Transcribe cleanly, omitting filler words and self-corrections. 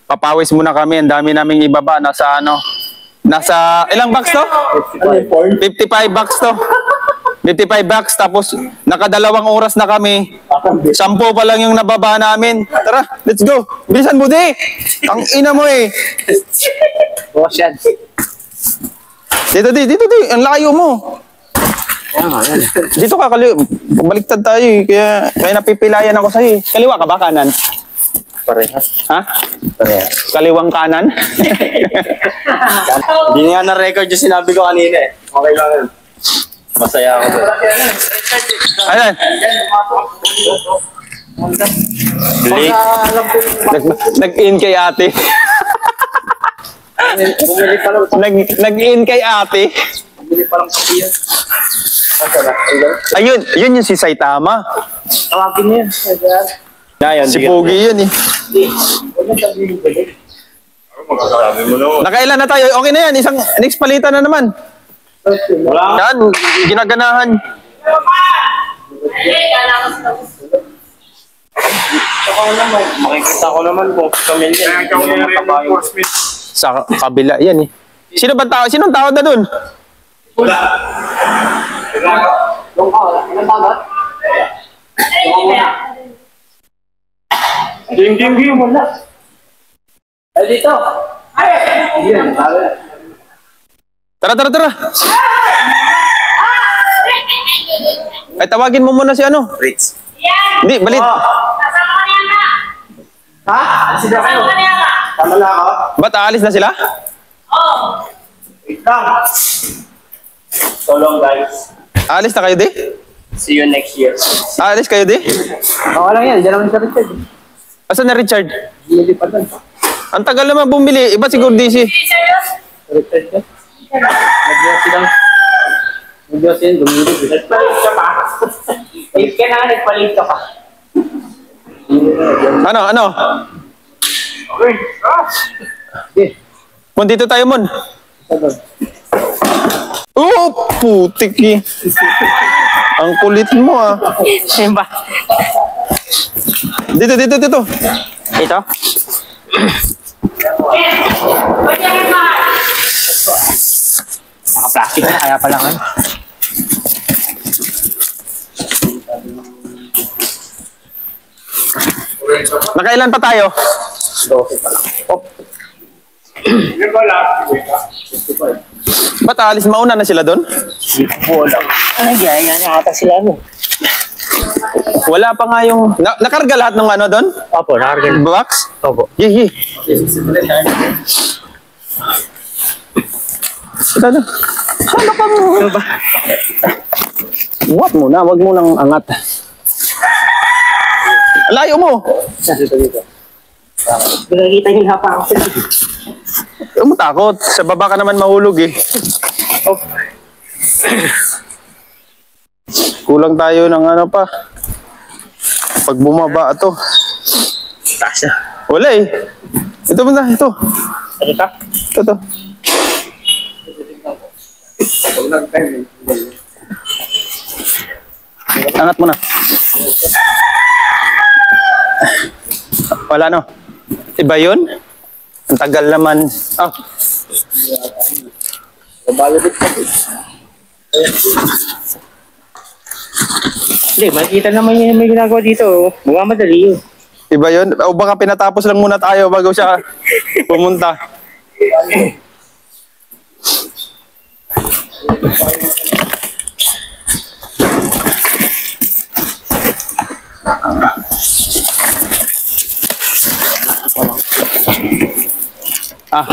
Papawis muna kami. Ang dami naming ibaba. Nasa ano? Nasa ilang bucks to? 55 bucks to. 55 bucks. Tapos nakadalawang oras na kami. 10 pa lang yung nababa namin. Tara, let's go. Bilisan mo di. Ang ina mo eh. Bosyan. Dito di. Ang layo mo. Dito ka, baliktad tayo eh. Kaya napipilayan ako sa'yo eh. Kaliwa ka ba, kanan? Parehas. Ha? Parehas. Kaliwang kanan? Hindi nga na-record yung sinabi ko kanina eh. Okay lang yun. Masaya ako doon. Ayan. Nag-in kay ate. Nag-in kay ate. Bumili pa lang kasi yan. Ayun, yun yung si Saitama. Tawagin niya. Si Pogi yun eh. Nakailan na tayo? Okay na yan. Next palitan na naman. Yan, ginaganahan. Makikita ko naman kung pamilya. Sa kabila, yan eh. Sino ba tao? Sinong tao na dun? Wala. Game wala. Ay, dito. Tara. Ay, tawagin mo muna si ano? Ritz. Hindi, balit. Ha? Sila kayo. Tama na ako. Ba't aalis na sila? Wait lang. So long, guys. Aalis na kayo di? See you next year. Aalis kayo di? Okay lang yan. Diyan naman sa Richard. Asan na Richard? Bumili pa doon. Ang tagal naman bumili. Iba siguro di si... Richard ka? Nag-Diyos silang... Nag-Diyos yan. Bumili. Nagpalit ka pa. Wait ka na. Nagpalit ka pa. Ano? Okay. Okay. Mun, dito tayo, Mun. Oh, putik eh. Ang kulit mo ah. Saan ba? Dito. Ito? Naka-plastic na, kaya pala nga. Nakailan pa tayo? 12 pa lang. Oh. Ba't aalis? Mauna na sila doon? Wala. Ay, yan ata sila ano. Wala pa nga yung... nakarga lahat ng ano doon? Opo, nakarga. Box? Opo. Yee. Ano ka mo? Ano ba? Buhat mo na, wag mo nang angat. Layo mo! Dito. Nakikita niyo na pa ako. Huwag mo takot. Sa baba ka naman mahulog eh. Oh. Kulang tayo ng ano pa. Pag bumaba ito. Taas na. Wala eh. Ito mo na, ito. Ano ka? Ito. Angat mo na. Wala no. Iba yun? Ang tagal naman. Oh. Hindi, makikita naman yung may ginagawa dito. Mga madali yun. Iba yun? O baka pinatapos lang muna tayo bago siya pumunta. Oh.